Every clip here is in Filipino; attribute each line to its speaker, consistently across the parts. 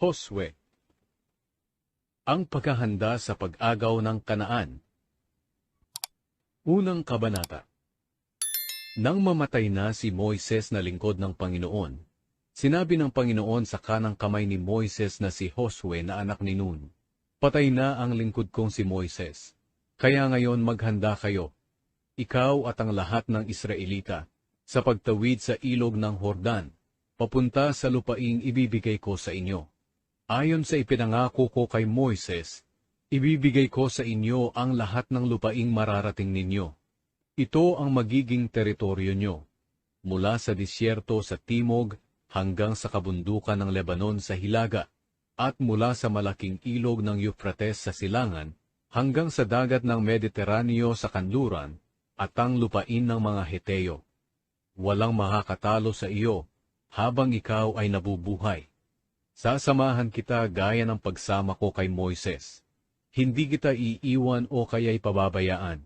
Speaker 1: Josue. Ang paghahanda sa pag-agaw ng Kanaan. Unang kabanata. Nang mamatay na si Moises na lingkod ng Panginoon, sinabi ng Panginoon sa kanang kamay ni Moises na si Josue na anak ni Nun, "Patay na ang lingkod kong si Moises. Kaya ngayon maghanda kayo, ikaw at ang lahat ng Israelita, sa pagtawid sa ilog ng Hordan, papunta sa lupaing ibibigay ko sa inyo. Ayon sa ipinangako ko kay Moises, ibibigay ko sa inyo ang lahat ng lupaing mararating ninyo. Ito ang magiging teritoryo nyo, mula sa disyerto sa timog hanggang sa kabundukan ng Lebanon sa hilaga, at mula sa malaking ilog ng Euphrates sa silangan, hanggang sa dagat ng Mediteraneo sa kanluran, at ang lupain ng mga Heteo. Walang makakatalo sa iyo, habang ikaw ay nabubuhay. Sasamahan kita gaya ng pagsama ko kay Moises. Hindi kita iiwan o kaya'y pababayaan.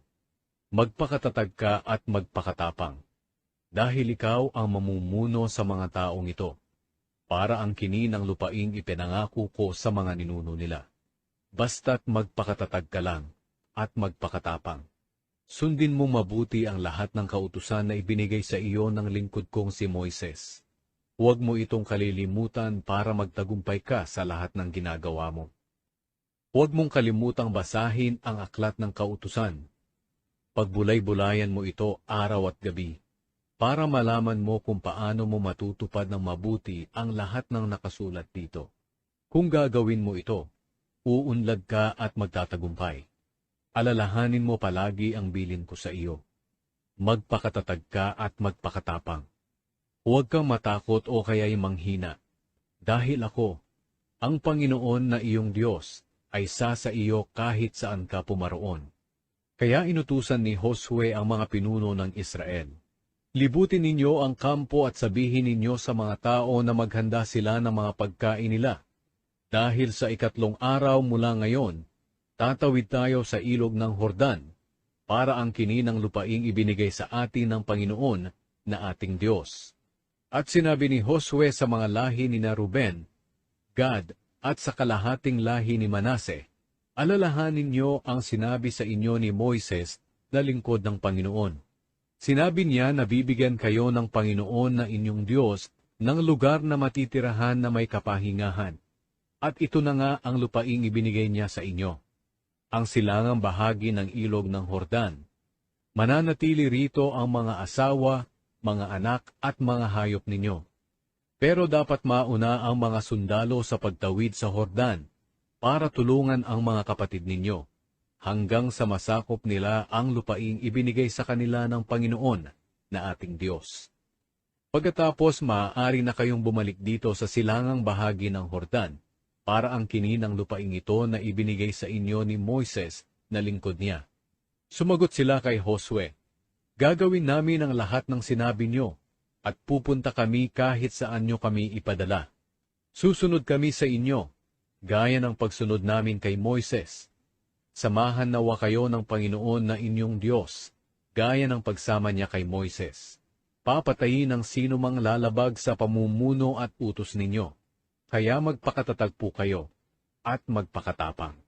Speaker 1: Magpakatatag ka at magpakatapang. Dahil ikaw ang mamumuno sa mga taong ito, para ang kini ng lupaing ipinangako ko sa mga ninuno nila. Basta't magpakatatag ka lang at magpakatapang. Sundin mo mabuti ang lahat ng kautusan na ibinigay sa iyo ng lingkod kong si Moises. Huwag mo itong kalilimutan para magtagumpay ka sa lahat ng ginagawa mo. Huwag mong kalimutang basahin ang aklat ng kautusan. Pagbulay-bulayan mo ito araw at gabi, para malaman mo kung paano mo matutupad ng mabuti ang lahat ng nakasulat dito. Kung gagawin mo ito, uunlad ka at magtatagumpay. Alalahanin mo palagi ang bilin ko sa iyo. Magpakatatag ka at magpakatapang. Huwag kang matakot o kaya'y manghina, dahil ako, ang Panginoon na iyong Diyos, ay sa iyo kahit saan ka pumaroon. Kaya inutusan ni Josue ang mga pinuno ng Israel. Libutin ninyo ang kampo at sabihin ninyo sa mga tao na maghanda sila ng mga pagkain nila. Dahil sa 3 araw mula ngayon, tatawid tayo sa ilog ng Hordan, para ang kini ng lupaing ibinigay sa atin ng Panginoon na ating Diyos. At sinabi ni Josue sa mga lahi ni Ruben, Gad, at sa kalahating lahi ni Manase, alalahanin niyo ang sinabi sa inyo ni Moises na lingkod ng Panginoon. Sinabi niya na bibigyan kayo ng Panginoon na inyong Diyos ng lugar na matitirahan na may kapahingahan. At ito na nga ang lupaing ibinigay niya sa inyo, ang silangang bahagi ng ilog ng Hordan. Mananatili rito ang mga asawa, mga anak at mga hayop ninyo. Pero dapat mauna ang mga sundalo sa pagtawid sa Hordan para tulungan ang mga kapatid ninyo, hanggang sa masakop nila ang lupaing ibinigay sa kanila ng Panginoon na ating Diyos. Pagkatapos maaari na kayong bumalik dito sa silangang bahagi ng Hordan, para ang kini ng lupaing ito na ibinigay sa inyo ni Moises na lingkod niya. Sumagot sila kay Josue, Gagawin namin ang lahat ng sinabi niyo, at pupunta kami kahit saan niyo kami ipadala. Susunod kami sa inyo, gaya ng pagsunod namin kay Moises. Samahan nawa kayo ng Panginoon na inyong Diyos, gaya ng pagsama niya kay Moises. Papatayin ang sino mang lalabag sa pamumuno at utos ninyo. Kaya magpakatatag po kayo, at magpakatapang.